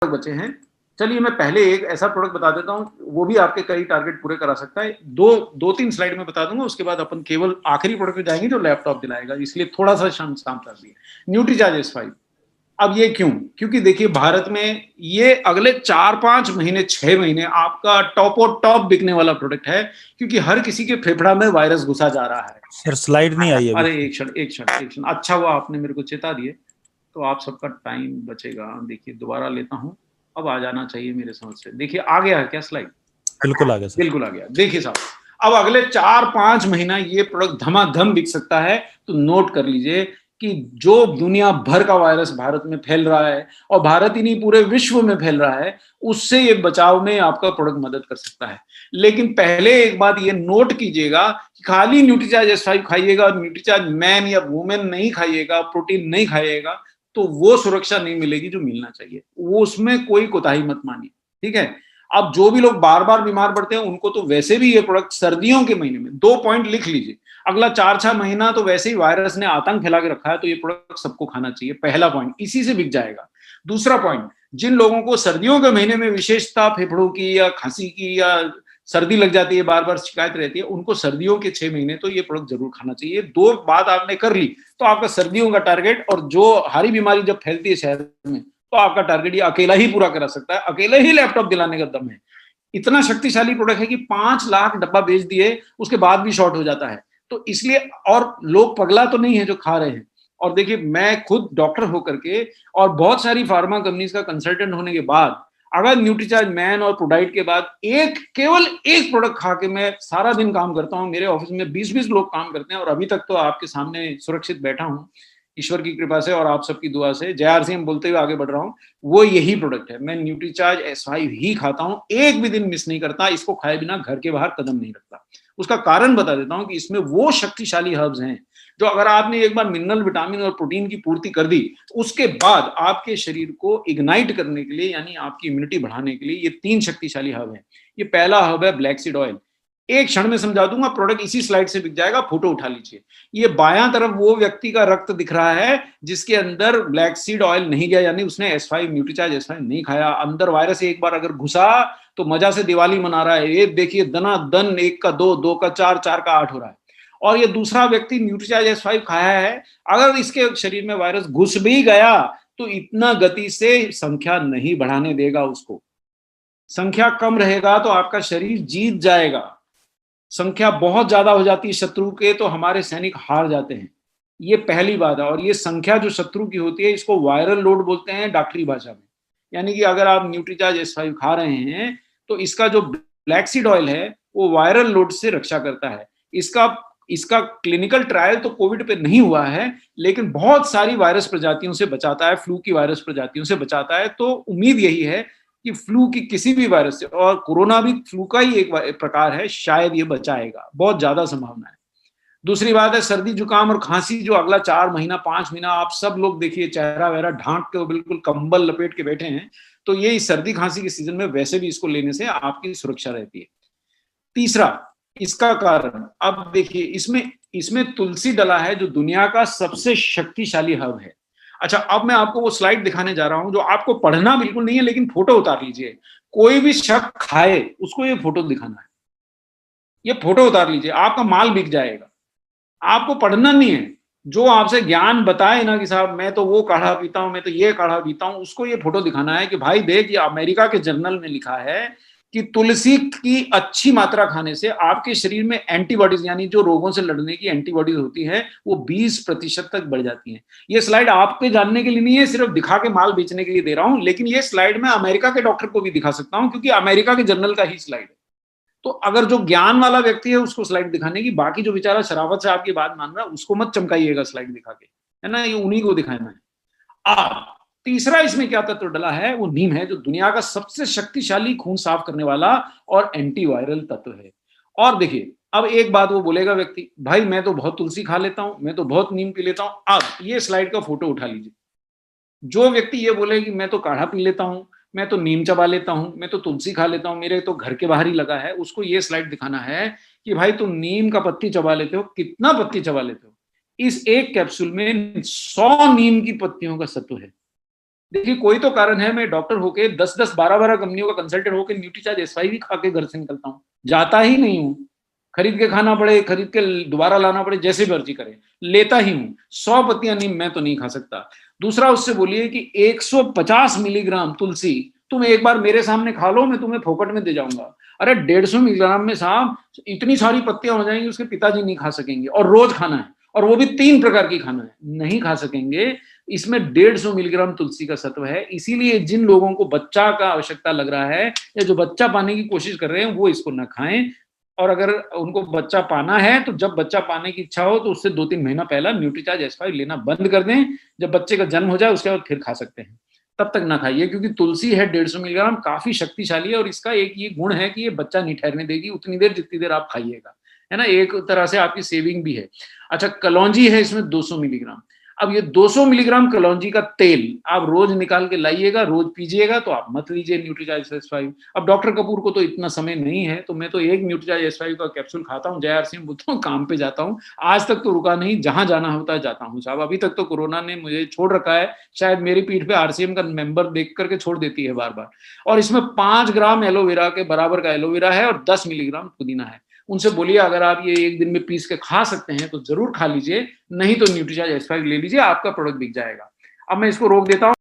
बचे हैं। चलिए मैं पहले एक ऐसा प्रोडक्ट बता देता हूँ, वो भी आपके कई टारगेट पूरे करा सकता है। दो तीन स्लाइड में बता दूंगा, उसके बाद अपन केवल आखिरी प्रोडक्ट में जाएंगे जो लैपटॉप दिलाएगा, इसलिए थोड़ा सा शाम कर दिए। Nutricharge S5। अब ये क्यों? क्योंकि देखिए भारत में ये अगले 4-5 महीने 6 महीने आपका टॉप और टॉप बिकने वाला प्रोडक्ट है, क्योंकि हर किसी के फेफड़ा में वायरस घुसा जा रहा है। सर स्लाइड नहीं आई अभी। अरे एक क्षण एक क्षण एक क्षण, अच्छा हुआ आपने मेरे को चेता दिए, तो आप सबका टाइम बचेगा। देखिए दोबारा लेता हूं, अब आ जाना चाहिए मेरे समझ से। देखिए आ गया है क्या स्लाइड? बिल्कुल आ गया सर। बिल्कुल आ गया। देखिए साहब, अब अगले 4-5 महीना ये प्रोडक्ट धमाधम बिक सकता है। तो नोट कर लीजिए कि जो दुनिया भर का वायरस भारत में फैल रहा है, और भारत ही नहीं पूरे विश्व में फैल रहा है, उससे ये बचाव में आपका प्रोडक्ट मदद कर सकता है। लेकिन पहले एक बात ये नोट कीजिएगा कि खाली न्यूट्रीचार्ज S5 खाइएगा, न्यूट्रीचार्ज मैन या वुमेन नहीं खाइएगा, प्रोटीन नहीं खाइएगा, तो वो सुरक्षा नहीं मिलेगी जो मिलना चाहिए। वो उसमें कोई कोताही मत मानिए, ठीक है। अब जो भी लोग बार बार बीमार पड़ते हैं उनको तो वैसे भी ये प्रोडक्ट सर्दियों के महीने में, 2 पॉइंट लिख लीजिए, अगला 4-6 महीना तो वैसे ही वायरस ने आतंक फैला के रखा है, तो ये प्रोडक्ट सबको खाना चाहिए। पहला पॉइंट, इसी से बिक जाएगा। दूसरा पॉइंट, जिन लोगों को सर्दियों के महीने में विशेषता फेफड़ों की या खांसी की या सर्दी लग जाती है, बार बार शिकायत रहती है, उनको सर्दियों के 6 महीने तो ये प्रोडक्ट जरूर खाना चाहिए। दो बात आपने कर ली तो आपका सर्दियों का टारगेट, और जो हारी बीमारी जब फैलती है शहर में, तो आपका टारगेट ये अकेला ही पूरा करा सकता है। अकेले ही लैपटॉप दिलाने का दम है। इतना शक्तिशाली प्रोडक्ट है कि 5 लाख डब्बा बेच दिए, उसके बाद भी शॉर्ट हो जाता है। तो इसलिए, और लोग पगला तो नहीं है जो खा रहे हैं। और देखिए मैं खुद डॉक्टर होकर के और बहुत सारी फार्मा कंपनीज का कंसल्टेंट होने के बाद, अगर न्यूट्रीचार्ज मैन और प्रोडाइट के बाद केवल एक प्रोडक्ट खा के मैं सारा दिन काम करता हूं, मेरे ऑफिस में 20-20 लोग काम करते हैं, और अभी तक तो आपके सामने सुरक्षित बैठा हूं ईश्वर की कृपा से और आप सबकी दुआ से, JRCM बोलते हुए आगे बढ़ रहा हूं, वो यही प्रोडक्ट है। मैं न्यूट्रीचार्ज S5 ही खाता हूं, एक भी दिन मिस नहीं करता। इसको खाए बिना घर के बाहर कदम नहीं रखता। उसका कारण बता देता हूं कि इसमें वो शक्तिशाली हर्ब्स हैं जो अगर आपने एक बार मिनरल, विटामिन और प्रोटीन की पूर्ति कर दी, उसके बाद आपके शरीर को इग्नाइट करने के लिए, यानी आपकी इम्यूनिटी बढ़ाने के लिए, ये 3 शक्तिशाली हर्ब है। ये पहला हर्ब है ब्लैक सीड ऑयल। एक क्षण में समझा दूंगा, प्रोडक्ट इसी स्लाइड से बिक जाएगा, फोटो उठा लीजिए। ये बायां तरफ वो व्यक्ति का रक्त दिख रहा है जिसके अंदर ब्लैक सीड ऑयल नहीं गया, यानी उसने S5 न्यूट्रीचार्ज S5 नहीं खाया। अंदर वायरस एक बार अगर घुसा तो मजा से दिवाली मना रहा है। ये देखिए दना दन, 1 का 2, 2 का 4, 4 का 8 हो रहा है। और ये दूसरा व्यक्ति न्यूट्रीचार्ज S5 खाया है, अगर इसके शरीर में वायरस घुस भी गया तो इतना गति से संख्या नहीं बढ़ाने देगा उसको। संख्या कम रहेगा तो आपका शरीर जीत जाएगा। संख्या बहुत ज्यादा हो जाती है शत्रु के तो हमारे सैनिक हार जाते हैं। ये पहली बात है। और ये संख्या जो शत्रु की होती है, इसको वायरल लोड बोलते हैं डॉक्टरी भाषा में। यानी कि अगर आप न्यूट्रीचार्ज S5 खा रहे हैं तो इसका जो ब्लैक सीड ऑयल है वो वायरल लोड से रक्षा करता है। इसका इसका क्लिनिकल ट्रायल तो कोविड पे नहीं हुआ है, लेकिन बहुत सारी वायरस प्रजातियों से बचाता है, फ्लू की वायरस प्रजातियों से बचाता है। तो उम्मीद यही है कि फ्लू की किसी भी वायरस से, और कोरोना भी फ्लू का ही एक प्रकार है, शायद ये बचाएगा, बहुत ज्यादा संभावना है। दूसरी बात है सर्दी जुकाम और खांसी, जो अगला 4 महीना 5 महीना आप सब लोग देखिए चेहरा वहरा ढांक के बिल्कुल कंबल लपेट के बैठे हैं, तो ये सर्दी खांसी के सीजन में वैसे भी इसको लेने से आपकी सुरक्षा रहती है। तीसरा, इसका कारण, अब देखिए इसमें इसमें तुलसी डला है जो दुनिया का सबसे शक्तिशाली हर्ब है। अच्छा, अब मैं आपको वो स्लाइड दिखाने जा रहा हूं जो आपको पढ़ना बिल्कुल नहीं है, लेकिन फोटो उतार लीजिए। कोई भी शख्स खाए उसको ये फोटो दिखाना है। ये फोटो उतार लीजिए, आपका माल बिक जाएगा। आपको पढ़ना नहीं है, जो आपसे ज्ञान बताए ना कि साहब मैं तो वो काढ़ा पीता हूं, मैं तो ये काढ़ा पीता हूं, उसको ये फोटो दिखाना है कि भाई देख, ये अमेरिका के जर्नल में लिखा है कि तुलसी की अच्छी मात्रा खाने से आपके शरीर में एंटीबॉडीज, यानी जो रोगों से लड़ने की एंटीबॉडीज होती है, वो 20% तक बढ़ जाती हैं। ये स्लाइड आप पे जानने के लिए नहीं है, सिर्फ दिखा के माल बेचने के लिए दे रहा हूं, लेकिन ये स्लाइड मैं अमेरिका के डॉक्टर को भी दिखा सकता हूं क्योंकि अमेरिका के जर्नल का ही स्लाइड है। तो अगर जो ज्ञान वाला व्यक्ति है उसको स्लाइड दिखाने की, बाकी जो बेचारा शरावत से आपकी बात मान रहा है उसको मत चमकाइएगा स्लाइड दिखा के, है ना, ये उन्हीं को दिखाना है। तीसरा इसमें क्या तत्व डला है, वो नीम है, जो दुनिया का सबसे शक्तिशाली खून साफ करने वाला और एंटीवायरल तत्व है। और देखिए, अब एक बात वो बोलेगा व्यक्ति, भाई मैं तो बहुत तुलसी खा लेता हूं, मैं तो बहुत नीम पी लेता हूं। अब ये स्लाइड का फोटो उठा लीजिए। जो व्यक्ति ये बोले कि मैं तो काढ़ा पी लेता हूं, मैं तो नीम चबा लेता हूं, मैं तो तुलसी खा लेता हूं, मेरे तो घर के बाहर ही लगा है, उसको ये स्लाइड दिखाना है कि भाई तुम नीम का पत्ती चबा लेते हो, कितना पत्ती चबा लेते हो। इस एक कैप्सूल में 100 नीम की पत्तियों का सत्व है। देखिए कोई तो कारण है, मैं डॉक्टर होके 10-10, 12-12 कंपनियों का कंसल्टेंट होके न्यूट्रीचार्ज एस5 भी खा के घर से निकलता हूँ। जाता ही नहीं हूँ। खरीद के खाना पड़े, खरीद के दोबारा लाना पड़े, जैसे मर्जी करे, लेता ही हूँ। 100 पत्तियां नीम मैं तो नहीं खा सकता। दूसरा उससे बोलिए कि 150 मिलीग्राम तुलसी तुम एक बार मेरे सामने खा लो, मैं तुम्हें फोकट में दे जाऊंगा। अरे 150 मिलीग्राम में साहब इतनी सारी पत्तियां हो जाएंगी, उसके पिताजी नहीं खा सकेंगे, और रोज खाना है, और वो भी 3 प्रकार की खाना है, नहीं खा सकेंगे। इसमें 150 मिलीग्राम तुलसी का सत्व है, इसीलिए जिन लोगों को बच्चा का आवश्यकता लग रहा है या जो बच्चा पाने की कोशिश कर रहे हैं वो इसको ना खाएं। और अगर उनको बच्चा पाना है तो जब बच्चा पाने की इच्छा हो तो उससे 2-3 महीना पहला न्यूट्रीचार्ज एस5 लेना बंद कर दें। जब बच्चे का जन्म हो जाए उसके बाद फिर खा सकते हैं, तब तक ना खाइए, क्योंकि तुलसी है 150 मिलीग्राम, काफी शक्तिशाली है, और इसका एक ये गुण है कि ये बच्चा नहीं ठहरने देगी उतनी देर जितनी देर आप खाइएगा, है ना, एक तरह से आपकी सेविंग भी है। अच्छा, कलौंजी है इसमें 200 मिलीग्राम। अब ये 200 मिलीग्राम कलौंजी का तेल आप रोज निकाल के लाइएगा, रोज पीजिएगा, तो आप मत लीजिए न्यूट्रीचार्ज एस5। अब डॉक्टर कपूर को तो इतना समय नहीं है, तो मैं तो एक न्यूट्रीचार्ज एस5 का कैप्सूल खाता हूँ, जय आरसीएम बोलता हूँ, काम पे जाता हूँ। आज तक तो रुका नहीं, जहां जाना होता है जाता हूँ साहब। अभी तक तो कोरोना ने मुझे छोड़ रखा है, शायद मेरी पीठ पे आरसीएम का मेंबर देख करके छोड़ देती है बार बार। और इसमें 5 ग्राम एलोवेरा के बराबर का एलोवेरा है और 10 मिलीग्राम पुदीना है। उनसे बोलिए अगर आप ये एक दिन में पीस के खा सकते हैं तो जरूर खा लीजिए, नहीं तो न्यूट्रीचार्ज एस5 ले लीजिए, आपका प्रोडक्ट बिक जाएगा। अब मैं इसको रोक देता हूँ।